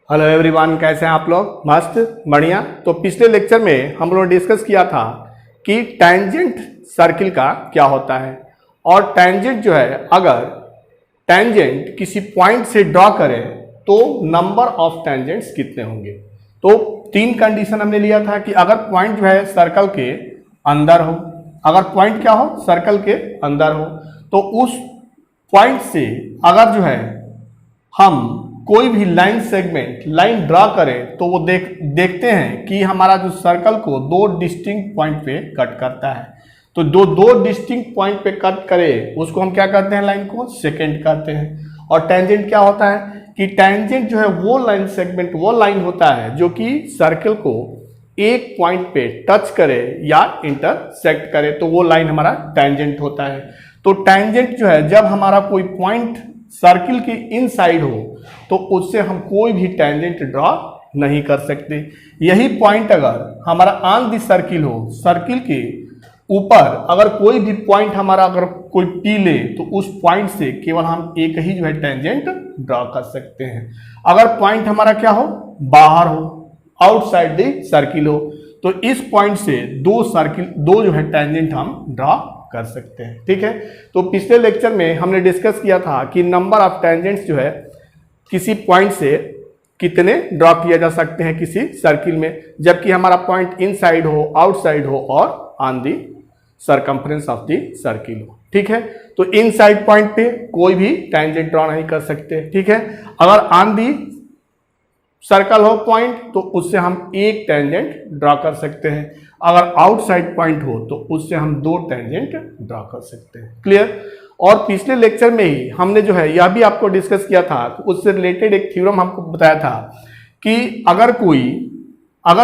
Hello everyone, कैसे हैं आप लोग? मस्त, बढ़िया। तो पिछले लेक्चर में हम लोगों ने डिस्कस किया था कि टैंजेंट सर्किल का क्या होता है। और टैंजेंट जो है, अगर टैंजेंट किसी पॉइंट से ड्रॉ करें तो नंबर ऑफ टैंजेंट्स कितने होंगे। तो तीन कंडीशन हमने लिया था कि अगर पॉइंट जो है सर्कल के अंदर हो, अगर पॉइंट क्या हो, सर्कल के अंदर हो, तो उस पॉइंट से अगर जो है हम कोई भी लाइन सेगमेंट लाइन ड्रा करें तो वो देखते हैं कि हमारा जो सर्कल को दो डिस्टिंक्ट पॉइंट पे कट करता है। तो दो डिस्टिंक्ट पॉइंट पे कट करे उसको हम क्या कहते हैं, लाइन को सेकेंड कहते हैं। और टेंजेंट क्या होता है कि टेंजेंट जो है वो लाइन सेगमेंट, वो लाइन होता है जो कि सर्कल को एक पॉइंट पे टच करे या इंटरसेक्ट करे, तो वो लाइन हमारा टेंजेंट होता है। तो टेंजेंट जो है, जब हमारा कोई पॉइंट सर्किल के इनसाइड हो तो उससे हम कोई भी टेंजेंट ड्रॉ नहीं कर सकते। यही पॉइंट अगर हमारा ऑन द सर्किल हो, सर्किल के ऊपर अगर कोई भी पॉइंट हमारा अगर कोई पी ले तो उस पॉइंट से केवल हम एक ही जो है टेंजेंट ड्रॉ कर सकते हैं। अगर पॉइंट हमारा क्या हो, बाहर हो, आउटसाइड द सर्किल हो, तो इस पॉइंट से दो जो है टेंजेंट हम ड्रॉ कर सकते हैं। ठीक है। तो पिछले लेक्चर में हमने डिस्कस किया था कि नंबर ऑफ टेंजेंट्स जो है किसी पॉइंट से कितने ड्रॉ किया जा सकते हैं किसी सर्किल में, जबकि हमारा पॉइंट इनसाइड हो, आउटसाइड हो और on the circumference of the circle हो। ठीक है। तो इनसाइड पॉइंट पे कोई भी टेंजेंट ड्रॉ नहीं कर सकते। ठीक है। अगर ऑन दी सर्कल हो पॉइंट तो उससे हम एक टेंजेंट ड्रॉ कर सकते हैं। अगर आउटसाइड पॉइंट हो तो उससे हम दो टेंजेंट ड्रॉ कर सकते हैं। क्लियर। और पिछले लेक्चर में ही हमने जो है यह भी आपको डिस्कस किया था, उससे रिलेटेड एक थ्योरम हमको बताया था कि अगर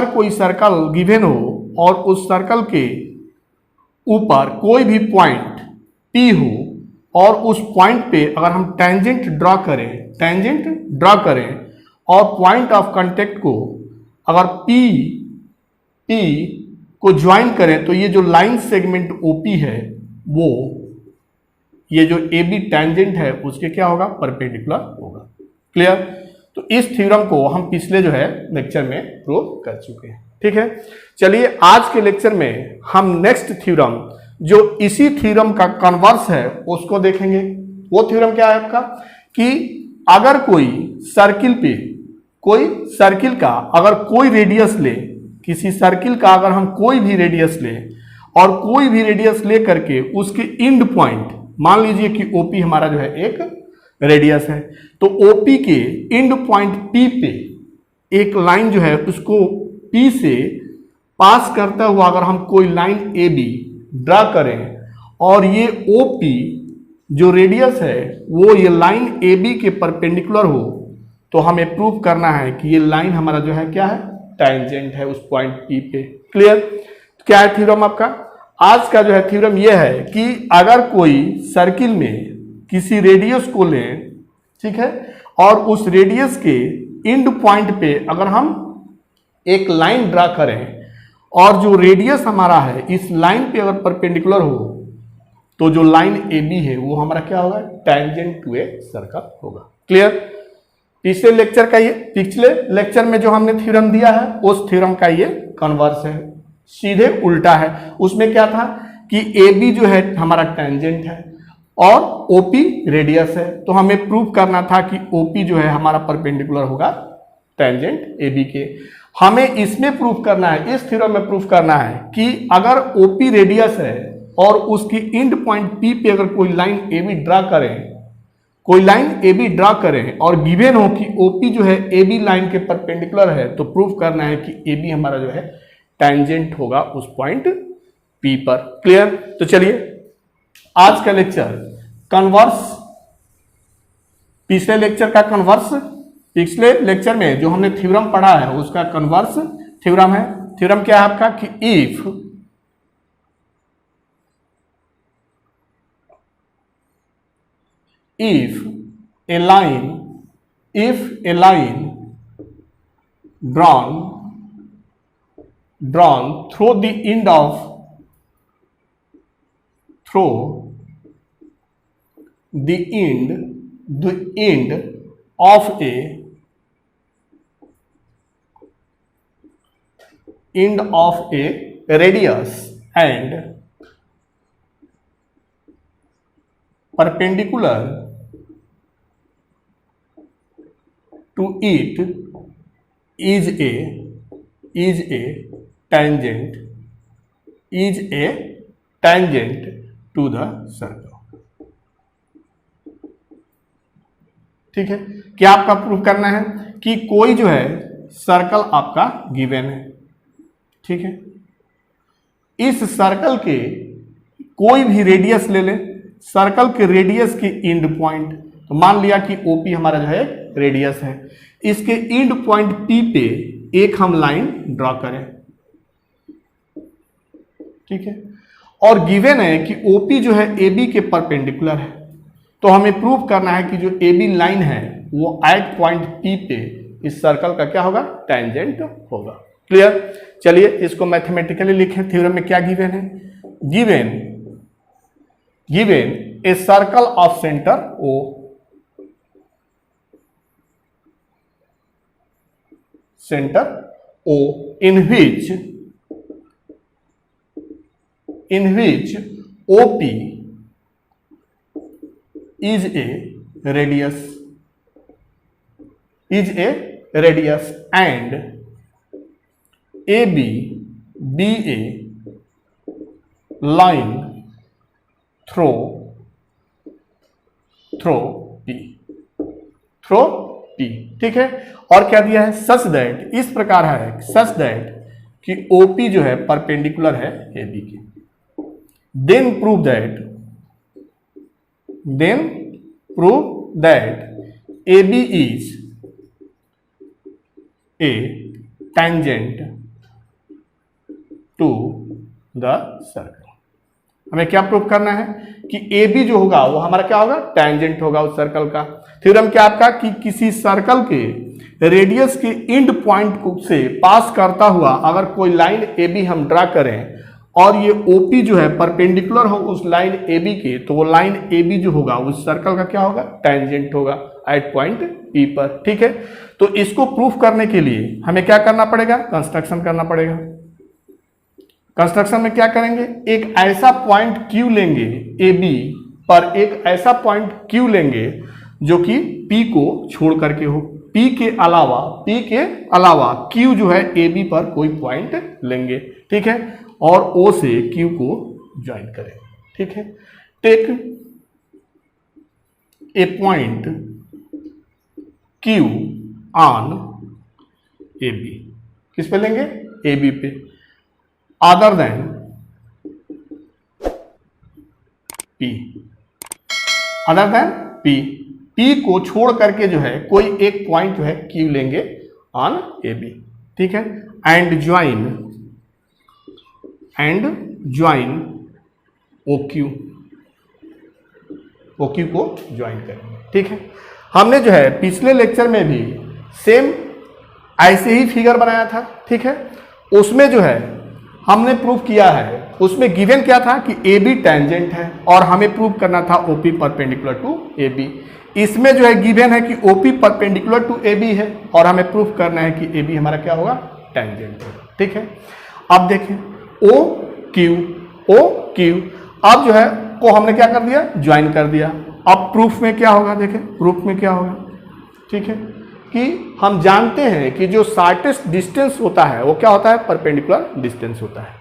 कोई सर्कल गिवन हो और उस सर्कल के ऊपर कोई भी पॉइंट P हो और उस पॉइंट पे अगर हम टेंजेंट ड्रॉ करें और पॉइंट ऑफ कांटेक्ट को अगर P को ज्वाइन करें तो ये जो लाइन सेगमेंट OP है वो ये जो AB टेंजेंट है उसके क्या होगा, परपेंडिकुलर होगा। क्लियर। तो इस थ्योरम को हम पिछले जो है लेक्चर में प्रूव कर चुके हैं। ठीक है। चलिए आज के लेक्चर में हम नेक्स्ट थ्योरम जो इसी थ्योरम का कन्वर्स है उसको देखेंगे। वो थ्योरम क्या है आपका कि अगर कोई सर्किल का अगर कोई रेडियस ले, किसी सर्किल का अगर हम कोई भी रेडियस ले और कोई भी रेडियस ले करके उसके इंड पॉइंट, मान लीजिए कि OP हमारा जो है एक रेडियस है, तो OP के इंड पॉइंट P पे एक लाइन जो है उसको P से पास करता हुआ अगर हम कोई लाइन AB ड्रा करें और ये OP जो रेडियस है वो ये लाइन AB के परपेंडिकुलर हो, तो हमें प्रूव करना है कि ये लाइन हमारा जो है क्या है, टेंजेंट है उस पॉइंट P पे। क्लियर। क्या है थ्योरम आपका? आज का जो है थ्योरम ये है कि अगर कोई सर्किल में किसी रेडियस को लें, ठीक है, और उस रेडियस के इंड पॉइंट पे अगर हम एक लाइन ड्रा करें और जो रेडियस हमारा है इस लाइन पे अगर परपेंडिकुलर हो तो जो लाइन AB है वो हमारा क्या होगा, टेंजेंट टू ए सर्कल होगा। क्लियर। पिछले लेक्चर में जो हमने थ्योरम दिया है उस थ्योरम का ये कन्वर्स है, सीधे उल्टा है। उसमें क्या था कि AB जो है हमारा टेंजेंट है और OP रेडियस है, तो हमें प्रूव करना था कि OP जो है हमारा परपेंडिकुलर होगा टेंजेंट AB के। हमें इसमें प्रूव करना है, इस थ्योरम में प्रूव करना है कि अगर OP रेडियस है और उसकी इंड पॉइंट P पे अगर कोई लाइन AB ड्रा करें और गिवन हो कि OP जो है AB लाइन के परपेंडिकुलर है, तो प्रूव करना है कि AB हमारा जो है टेंजेंट होगा उस पॉइंट P पर। क्लियर। तो चलिए आज का लेक्चर कन्वर्स, पिछले लेक्चर का कन्वर्स, पिछले लेक्चर में जो हमने थ्योरम पढ़ा है उसका कन्वर्स थ्योरम है। थ्योरम क्या है आपका कि if a line drawn through the end of a end of a radius and perpendicular to it is a tangent to the circle। ठीक है, क्या आपका प्रूफ करना है कि कोई जो है सर्कल आपका गिवन है। ठीक है, इस सर्कल के कोई भी रेडियस ले लें, सर्कल के रेडियस के एंड पॉइंट, तो मान लिया कि ओपी हमारा जो है रेडियस है, इसके एंड पॉइंट पी पे एक हम लाइन ड्रॉ करें। ठीक है, और गिवन है कि ओपी जो है एबी के परपेंडिकुलर है, तो हमें प्रूव करना है कि जो एबी लाइन है वो एट पॉइंट पी पे इस सर्कल का क्या होगा, टेंजेंट होगा। क्लियर, चलिए इसको मैथमेटिकली लिखें। थ्योरम में क्या गिवन है, given a circle of centre O, in which OP is a radius and AB be a line through P। ठीक है, और क्या दिया है, सच दैट, इस प्रकार है सच दैट कि OP जो है परपेंडिकुलर है AB के। Then prove that AB is a tangent to the circle. हमें क्या प्रूव करना है कि AB जो होगा वो हमारा क्या होगा, टेंजेंट होगा उस सर्कल का। थ्योरम क्या आपका कि किसी सर्कल के रेडियस के एंड पॉइंट से पास करता हुआ अगर कोई लाइन AB हम ड्रा करें और ये OP जो है परपेंडिकुलर हो उस लाइन AB के, तो वो लाइन AB जो होगा उस सर्कल का क्या होगा, टेंजेंट होगा एट पॉइंट P पर। ठीक है, तो इसको प्रूफ करने के लिए हमें क्या करना पड़ेगा, कंस्ट्रक्शन करना पड़ेगा। कंस्ट्रक्शन में क्या करेंगे, एक ऐसा पॉइंट Q लेंगे AB पर, एक ऐसा पॉइंट Q लेंगे जो कि P को छोड़ करके हो, P के अलावा Q जो है AB पर कोई पॉइंट लेंगे। ठीक है, और O से Q को ज्वाइन करें। ठीक है, take a point Q on AB, किस पे लेंगे, AB पे, अदर देन P को छोड़ करके जो है कोई एक पॉइंट जो है Q लेंगे ऑन AB। ठीक है, एंड ज्वाइन OQ को ज्वाइन करेंगे। ठीक है, हमने जो है पिछले लेक्चर में भी सेम ऐसे ही फिगर बनाया था। ठीक है, उसमें जो है हमने प्रूव किया है, उसमें गिवन क्या था कि AB टेंजेंट है और हमें प्रूव करना था OP परपेंडिकुलर टू AB। इसमें जो है गिवन है कि OP परपेंडिकुलर टू AB है और हमें प्रूव करना है कि AB हमारा क्या होगा, टेंजेंट होगा। ठीक है, अब देखें OQ, अब जो है को हमने क्या कर दिया, ज्वाइन कर दिया। अब प्रूफ में क्या होगा, देखें प्रूफ में क्या होगा। ठीक है, कि हम जानते हैं कि जो शॉर्टेस्ट डिस्टेंस होता है वो क्या होता है, परपेंडिकुलर डिस्टेंस होता है।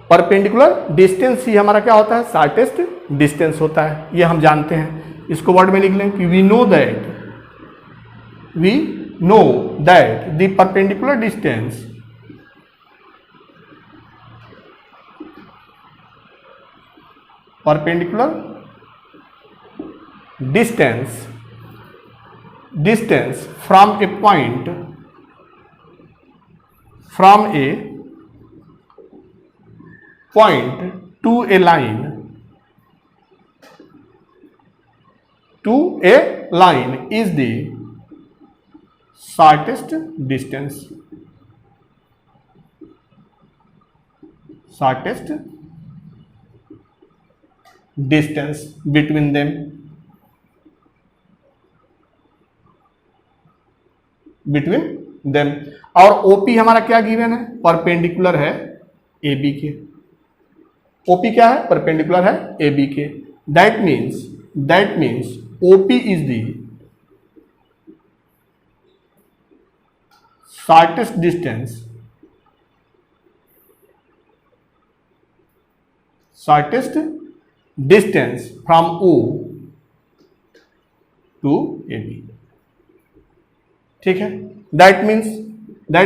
परपेंडिकुलर डिस्टेंस ही हमारा क्या होता है, शॉर्टेस्ट डिस्टेंस होता है, ये हम जानते हैं। इसको वर्ड में लिख लें कि we know that the perpendicular distance from a point to a line is the shortest distance between them, them. और ओपी हमारा क्या गिवन है, परपेंडिकुलर है ए बी के। ओपी क्या है, परपेंडिकुलर है ए बी के। That means OP is the shortest distance from O to A B. ठीक है, that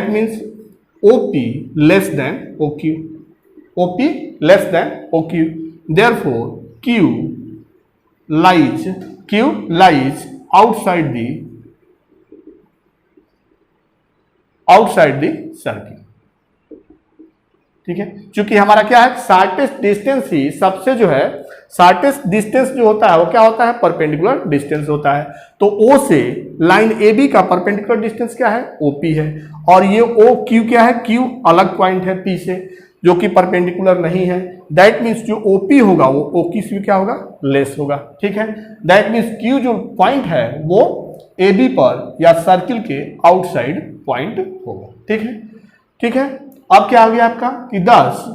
means OP less than O Q, OP less than O Q. Therefore Q lies outside the circle. ठीक है, क्योंकि हमारा क्या है, shortest distance ही सबसे जो है, शॉर्टेस्ट डिस्टेंस जो होता है वो क्या होता है, परपेंडिकुलर डिस्टेंस होता है। तो O से लाइन AB का परपेंडिकुलर डिस्टेंस क्या है, OP है। और ये OQ क्या है, Q अलग पॉइंट है P से जो कि परपेंडिकुलर नहीं है। दैट मीन्स जो OP होगा वो OQ से क्या होगा, लेस होगा। ठीक है, दैट मीन्स Q जो पॉइंट है वो AB पर या सर्किल के आउटसाइड पॉइंट होगा। ठीक है। अब क्या आ गया आपका कि 10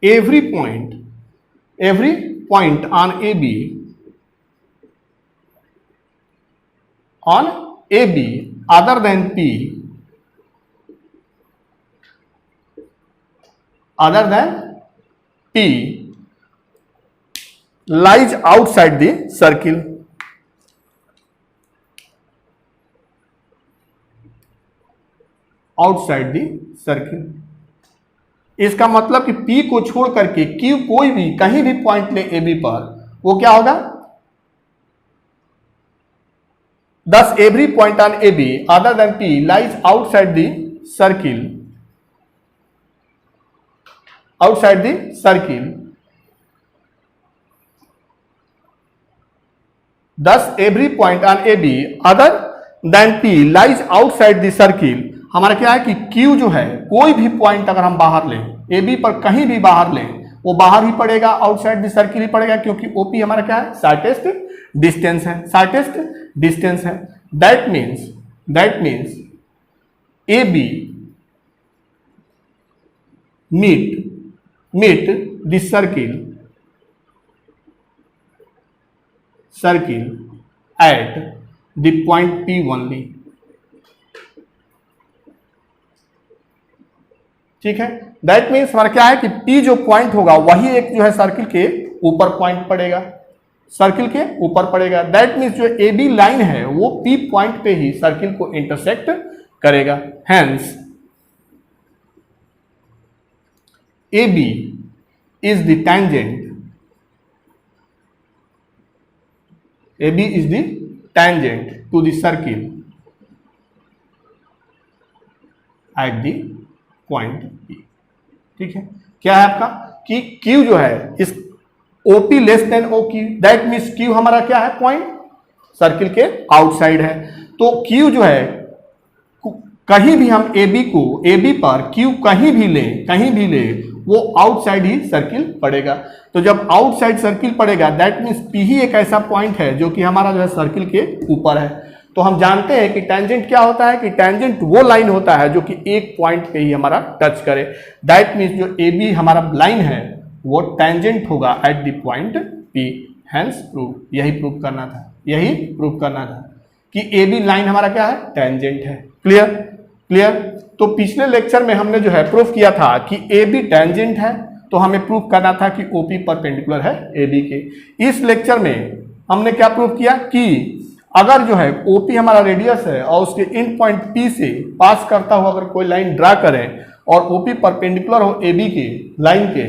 every point on A B other than P lies outside the circle। Outside the circle. इसका मतलब कि P को छोड़ करके Q कोई भी कहीं भी पॉइंट ले AB पर, वो क्या होगा, 10 every point on AB other than P lies outside the circle, 10 every point on AB other than P lies outside the circle. हमारा क्या है कि Q जो है कोई भी पॉइंट अगर हम बाहर लें, AB पर कहीं भी बाहर लें, वो बाहर ही पड़ेगा, आउटसाइड द सर्किल ही पड़ेगा, क्योंकि OP हमारा क्या है, शॉर्टेस्ट डिस्टेंस है। That means AB meet the circle at the point P only. ठीक है, दैट मीन्स हमारा क्या है कि P जो पॉइंट होगा वही एक जो है सर्किल के ऊपर पॉइंट पड़ेगा, दैट मीन्स जो AB लाइन है वो P पॉइंट पे ही सर्किल को इंटरसेक्ट करेगा। Hence AB is the tangent to the circle at the point P। ठीक है, क्या है आपका कि Q जो है इस OP less than OQ, that means Q हमारा क्या है, पॉइंट सर्किल के आउटसाइड है। तो Q जो है कहीं भी हम AB पर Q कहीं भी ले वो आउटसाइड ही सर्किल पड़ेगा। तो जब आउटसाइड सर्किल पड़ेगा दैट मीन्स P ही एक ऐसा पॉइंट है जो कि हमारा जो है सर्किल के ऊपर है। तो हम जानते हैं कि टेंजेंट क्या होता है, कि टेंजेंट वो लाइन होता है जो कि एक पॉइंट पे ही हमारा टच करे। दैट मीन्स जो AB हमारा लाइन है वो टेंजेंट होगा eight the point P। Hence prove, यही प्रूव करना था कि AB लाइन हमारा क्या है, टेंजेंट है। क्लियर। तो पिछले लेक्चर में हमने जो है प्रूफ किया था कि AB टेंजेंट है, तो हमें प्रूफ करना था कि OP परपेंडिकुलर है AB के। इस लेक्चर में हमने क्या प्रूफ किया कि अगर जो है OP हमारा रेडियस है और उसके इन पॉइंट P से पास करता हुआ अगर कोई लाइन ड्रा करें और OP परपेंडिकुलर हो AB के लाइन के,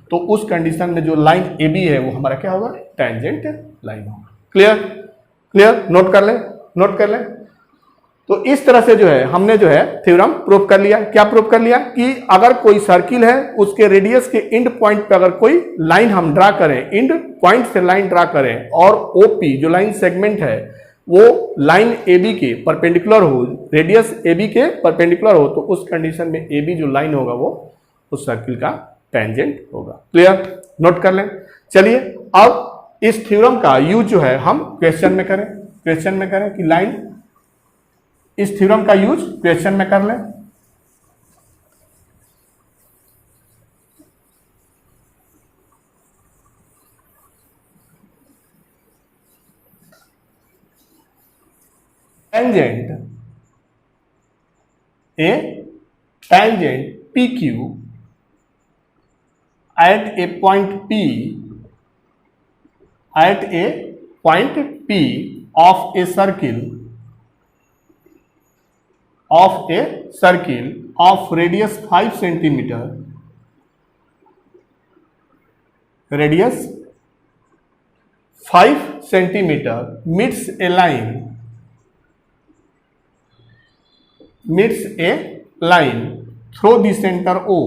तो उस कंडीशन में जो लाइन AB है वो हमारा क्या होगा, टेंजेंट लाइन होगा। क्लियर, नोट कर ले। तो इस तरह से जो है हमने जो है थ्योरम प्रूव कर लिया। क्या प्रूव कर लिया कि अगर कोई सर्किल है उसके रेडियस के एंड पॉइंट पे अगर कोई लाइन हम ड्रा करें, एंड पॉइंट से लाइन ड्रा करें और OP जो लाइन सेगमेंट है वो लाइन AB के परपेंडिकुलर हो, रेडियस AB के परपेंडिकुलर हो, तो उस कंडीशन में AB जो लाइन होगा वो उस सर्किल का टेंजेंट होगा। क्लियर, नोट कर लें। चलिए अब इस थ्योरम का यूज जो है हम क्वेश्चन में करें कि लाइन इस थ्योरम का यूज क्वेश्चन में कर लें। tangent PQ at a point P of a circle of radius 5 centimeter, meets a line through the center O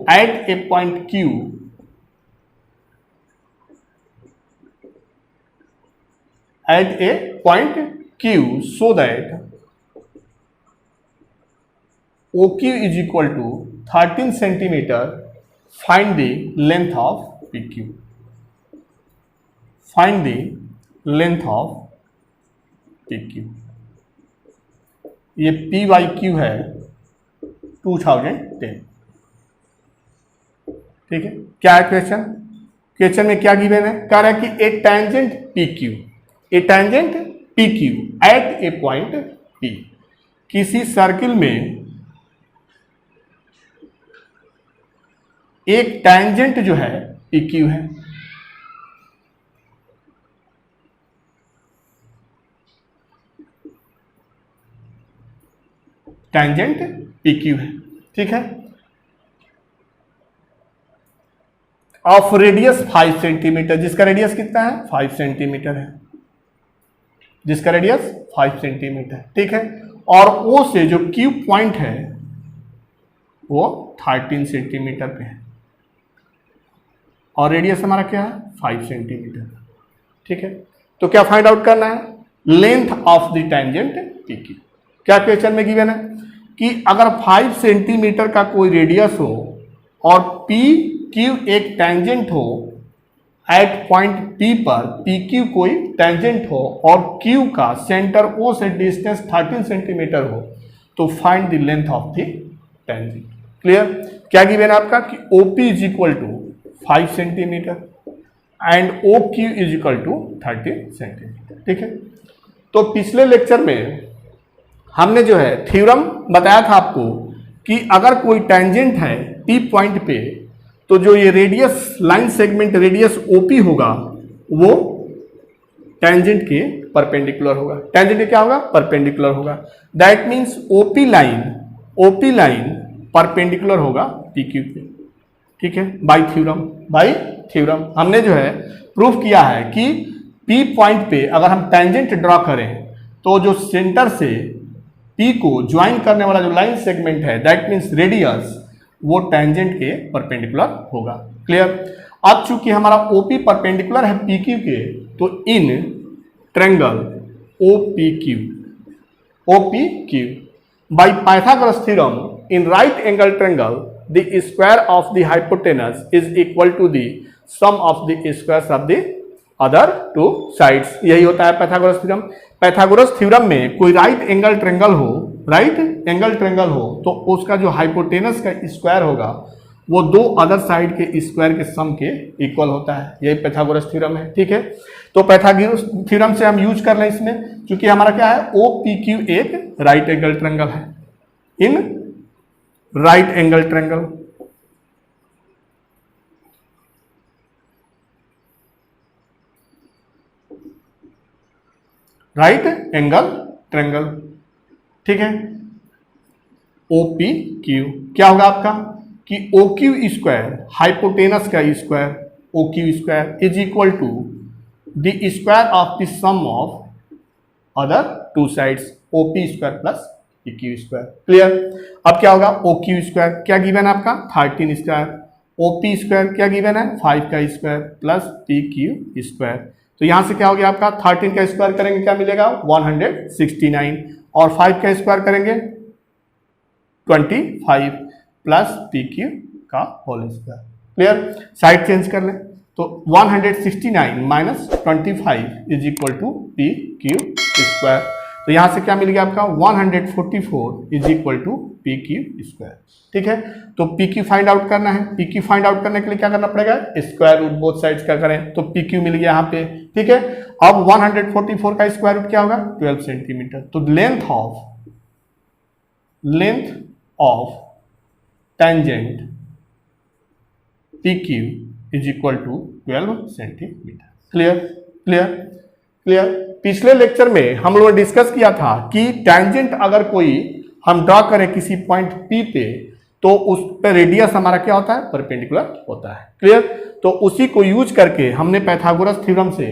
at a point Q so that OQ is equal to 13 centimeter. Find the length of PQ. Find the length of PQ. ये PYQ है 2010। ठीक है, क्या है question? Question में क्या given है? कह रहा है कि ए टेंजेंट PQ एट ए पॉइंट P, किसी सर्किल में एक टेंजेंट जो है PQ है। टेंजेंट PQ है, ठीक है, ऑफ रेडियस 5 सेंटीमीटर, जिसका रेडियस कितना है? 5 सेंटीमीटर है, जिसका रेडियस 5 सेंटीमीटर, ठीक है। और O से जो Q पॉइंट है वो 13 सेंटीमीटर पे है और रेडियस हमारा क्या है? 5 सेंटीमीटर, ठीक है। तो क्या फाइंड आउट करना है? Length of the tangent PQ। क्या क्वेश्चन में गिवन है कि अगर 5 सेंटीमीटर का कोई रेडियस हो और PQ एक टेंजेंट हो एट पॉइंट P पर, PQ कोई टेंजेंट हो और Q का सेंटर O से डिस्टेंस 13 सेंटीमीटर हो, तो find the length of the tangent. Clear? क्या गिवन है आपका कि OP is equal to 5 centimetre and OQ is equal to 13 centimetre, ठीक है। तो पिछले लेक्चर में हमने जो है थ्योरम बताया था आपको कि अगर कोई टेंजेंट है P पॉइंट पे, तो जो ये radius line segment radius OP होगा वो टेंजेंट के परपेंडिकुलर होगा। टेंजेंट के क्या होगा? परपेंडिकुलर होगा। That means OP line perpendicular होगा PQ पे, ठीक है। बाय थ्योरम हमने जो है प्रूफ किया है कि P पॉइंट पे अगर हम टेंजेंट ड्रॉ करें तो जो सेंटर से P को ज्वाइन करने वाला जो लाइन सेगमेंट है, दैट मीन्स रेडियस, वो टेंजेंट के परपेंडिकुलर होगा। क्लियर? अब चूंकि हमारा OP परपेंडिकुलर है PQ के, तो in triangle OPQ by Pythagoras theorem in right angle triangle the square of the hypotenuse is equal to the sum of the squares of the other two sides. यही होता है Pythagoras theorem. Pythagoras theorem में कोई right angle triangle हो तो उसका जो hypotenuse का स्क्वायर होगा वो दो अदर साइड के स्क्वायर के सम के इक्वल होता है। यही पाइथागोरस थ्योरम है, ठीक है। तो पाइथागोरस थ्योरम से हम यूज कर लें इसमें, क्योंकि हमारा क्या है? OPQ एक राइट एंगल ट्रायंगल है, in right angle triangle. Right angle triangle, ठीक है। OPQ क्या होगा आपका कि OQ स्क्वायर, हाइपोटेनस का square OQ square is equal to the square of the sum of other two sides OP square plus PQ square. Clear? अब क्या होगा? OQ स्क्वायर क्या गिवन है आपका? 13 स्क्वायर। OP स्क्वायर क्या गिवन है? 5 का स्क्वायर प्लस PQ स्क्वायर। तो यहां से क्या हो गया आपका? 13 का स्क्वायर करेंगे क्या मिलेगा? 169, और 5 का स्क्वायर करेंगे 25 प्लस PQ का whole square. Clear? Side change कर लें, तो 169 minus 25 is equal to P Q square. तो यहां से क्या मिल गया आपका 144 is equal to P Q square. ठीक है, तो पी क्यू फाइंड आउट करना है। पी क्यू फाइंड आउट करने के लिए क्या करना पड़ेगा, स्क्वायर रूट बोथ साइड्स का करें, तो पी क्यू मिल गया यहाँ पे। ठीक है, अब 144 का स्क्वायर रूट क्या होगा 12 सेंटीमीटर। तो length of tangent P Q is equal to 12 centimetre. Clear. पिछले लेक्चर में हम लोगों ने डिस्कस किया था कि टेंजेंट अगर कोई हम ड्रॉ करें किसी पॉइंट P पे, तो उस पर रेडियस हमारा क्या होता है, परपेंडिकुलर होता है। क्लियर। तो उसी को यूज करके हमने पाइथागोरस थ्योरम से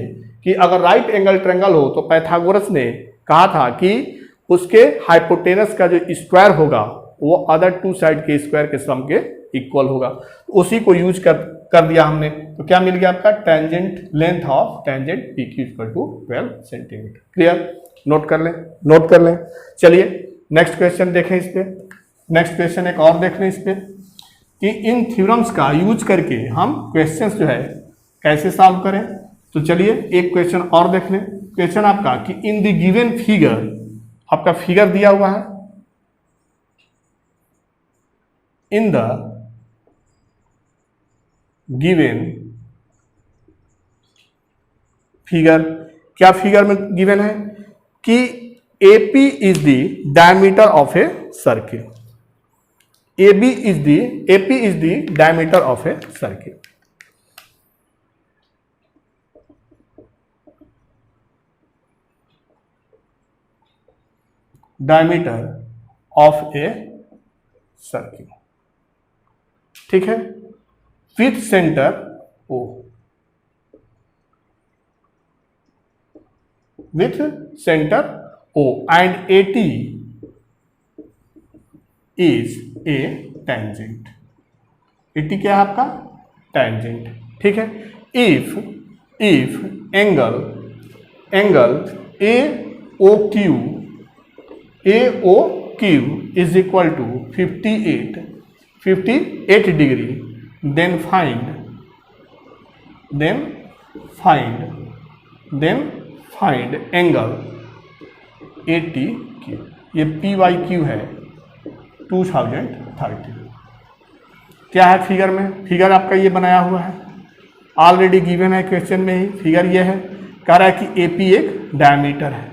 कि अगर राइट एंगल ट्रायंगल हो तो पाइथागोरस ने कहा था कि उसके हाइपोटेनस का जो स्क्वायर होगा वो अदर टू साइड के स्क्वायर के सम के इक्वल होगा। उसी को यूज कर दिया हमने। तो क्या मिल गया आपका tangent length of tangent P Q equal to 12 centimetre. Clear, note कर लें। चलिए नेक्स्ट क्वेश्चन देखें इस पे। नेक्स्ट क्वेश्चन एक और देख लें इस पे कि इन थ्योरम्स का यूज करके हम क्वेश्चंस जो है कैसे सॉल्व करें। तो चलिए एक क्वेश्चन और देख लें। क्वेश्चन आपका कि इन द गिवन फिगर, आपका फिगर दिया हुआ है, इन द गिवन फिगर, क्या फिगर में गिवन है कि AP is the diameter of a circle. AP is the diameter of a circle. Diameter of a circle. ठीक है, with center O. With center O and AT is a tangent. AT क्या है आपका tangent। ठीक है, if angle AOQ is equal to 58 degree, then find angle ATQ। ये PYQ है 2030। क्या है फिगर में, फिगर आपका ये बनाया हुआ है, ऑलरेडी गिवन है क्वेश्चन में ही। फिगर ये है, कह रहा है कि AP एक डायमीटर है।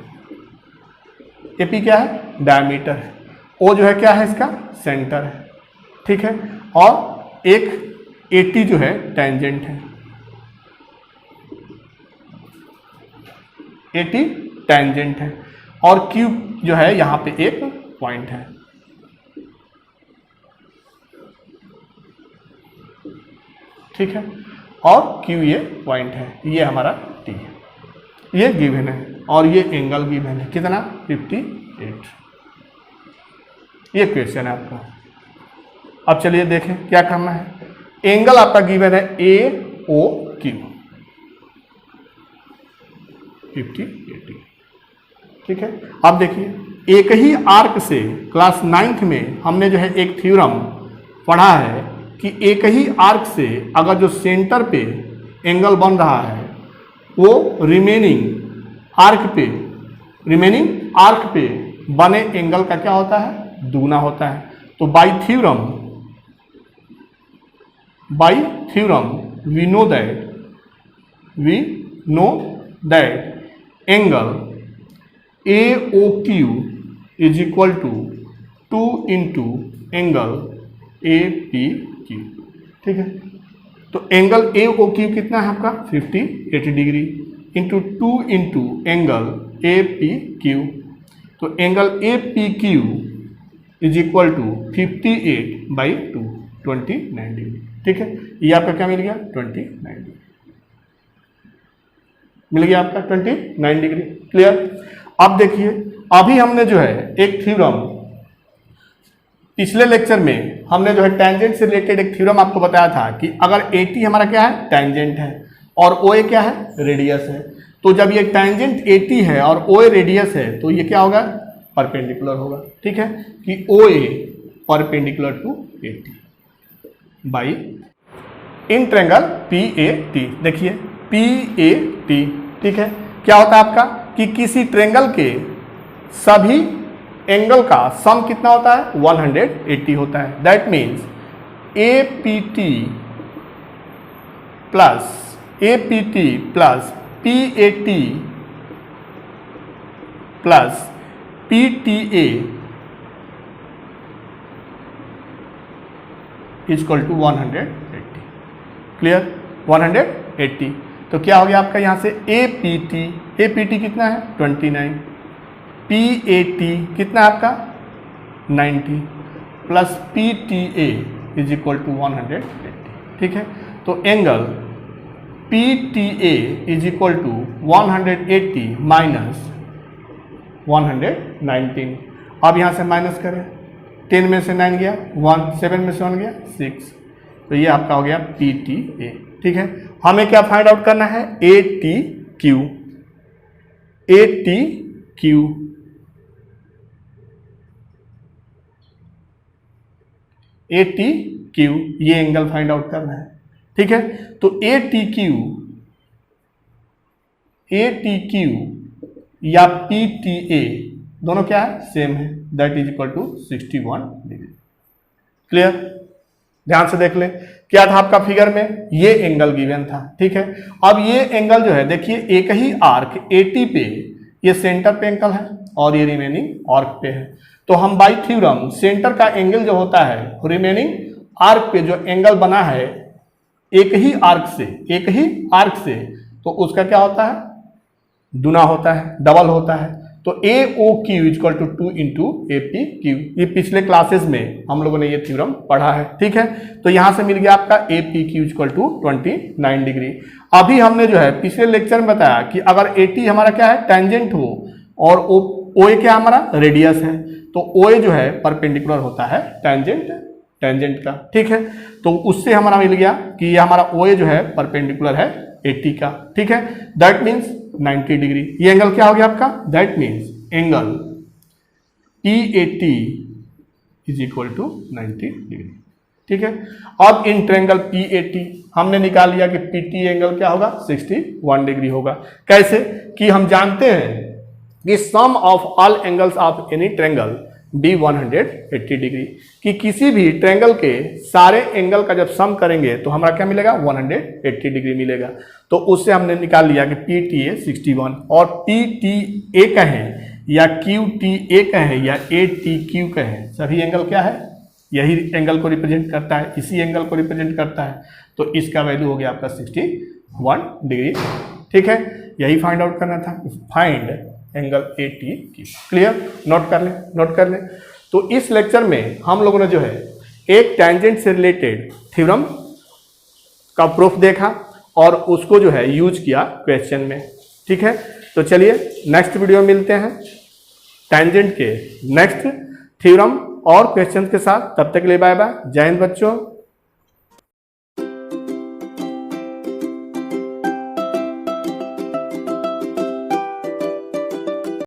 AP क्या है, डायमीटर है। O जो है क्या है, इसका सेंटर है। ठीक है, और एक AT जो है टेंजेंट है। AT टेंजेंट है और Q जो है यहां पे एक पॉइंट है। ठीक है, और Q ये पॉइंट है, ये हमारा T है, ये गिवन है और ये एंगल गिवन है कितना 58। ये क्वेश्चन है आपका। अब चलिए देखें क्या करना है। एंगल आपका गिवन है AOQ 50-80। ठीक है, अब देखिए एक ही आर्क से क्लास 9th में हमने जो है एक थ्योरम पढ़ा है कि एक ही आर्क से अगर जो सेंटर पे एंगल बन रहा है वो रिमेनिंग आर्क पे बने एंगल का क्या होता है, दुगना होता है। तो by theorem we know that angle AOQ is equal to 2 into angle APQ। ठीक है, तो एंगल AOQ कितना है आपका 58 degree into 2 into angle APQ। तो angle APQ is equal to 58/2 29 degree. ठीक है, ये आपका क्या मिल गया 29 डिग्री मिल गया आपका 29 डिग्री। क्लियर। अब देखिए अभी हमने जो है एक थ्योरम पिछले लेक्चर में हमने जो है टेंजेंट से रिलेटेड एक थ्योरम आपको बताया था कि अगर AT हमारा क्या है टेंजेंट है और OA क्या है रेडियस है। तो जब ये टेंजेंट AT है और OA रेडियस है तो ये क्या होगा परपेंडिकुलर होगा। ठीक है, कि OA perpendicular to AT by in triangle P A T, देखिए पी ए टी, ठीक है। क्या होता है आपका कि किसी ट्रेंगल के सभी एंगल का सम कितना होता है 180 होता है। That means A P T plus P A T plus P T A equal to 180। Clear, 180। तो क्या हो गया आपका यहाँ से ए पी टी कितना है 29, पी ए टी कितना है आपका 90 plus P T A is equal to 180, ठीक है। तो angle P T A is equal to 180 minus 119। अब यहाँ से माइनस करें, 10 में से 9 गया 1, 7 में से 1 गया 6, तो ये आपका हो गया पी टी ए, ठीक है। हमें क्या फाइंड आउट करना है A T Q, A T Q, A T Q, ये एंगल फाइंड आउट करना है, ठीक है। तो ए टी क्यू या पी टी ए दोनों क्या है सेम है, that is equal to 61 degree. Clear, ध्यान से देख ले क्या था आपका फिगर में, ये एंगल गिवन था, ठीक है। अब ये एंगल जो है देखिए एक ही आर्क एटी पे ये सेंटर पे एंगल है और ये रिमेनिंग आर्क पे है। तो हम बाय थ्योरम सेंटर का एंगल जो होता है रिमेनिंग आर्क पे जो एंगल बना है एक ही आर्क से, तो उसका क्या होता है दुना होता है, डबल होता है। तो A O Q equal to 2 into A P Q, ये पिछले क्लासेस में हम लोगों ने ये थ्योरम पढ़ा है, ठीक है। तो यहां से मिल गया आपका A P Q equal to 29 degree. अभी हमने जो है पिछले लेक्चर में बताया कि अगर ए टी हमारा क्या है टेंजेंट हो और ओ ए क्या हमारा रेडियस है, तो ओ ए जो है परपेंडिकुलर होता है टेंजेंट का, ठीक है। तो उससे हमारा मिल गया कि ये हमारा ओ ए जो है परपेंडिकुलर है 80 का, ठीक है। That means 90 degree. ये एंगल क्या हो गया आपका, that means angle P A T is equal to 90 degree, ठीक है। अब in triangle P A T हमने निकाल लिया कि पी टी एंगल क्या होगा 61 डिग्री होगा। कैसे कि हम जानते हैं कि sum of all angles of any triangle be 180 degree, कि किसी भी ट्रायंगल के सारे एंगल का जब सम करेंगे तो हमारा क्या मिलेगा 180 डिग्री मिलेगा। तो उससे हमने निकाल लिया कि पी टी ए 61 और पी टी ए कहें या क्यू टी ए कहें या ए टी क्यू कहें, सभी एंगल क्या है यही एंगल को रिप्रेजेंट करता है, इसी एंगल को रिप्रेजेंट करता है। तो इसका वैल्यू हो गया आपका 61 डिग्री, ठीक है। यही फाइंड आउट करना था, find angle A T Q. Clear, note कर लें। तो इस लेक्चर में हम लोगों ने जो है एक टेंजेंट से रिलेटेड थ्योरम का प्रूफ देखा और उसको जो है यूज किया क्वेश्चन में, ठीक है। तो चलिए नेक्स्ट वीडियो में मिलते हैं टेंजेंट के नेक्स्ट थ्योरम और क्वेश्चन के साथ। तब तक के लिए बाय बाय, जय हिंद बच्चों।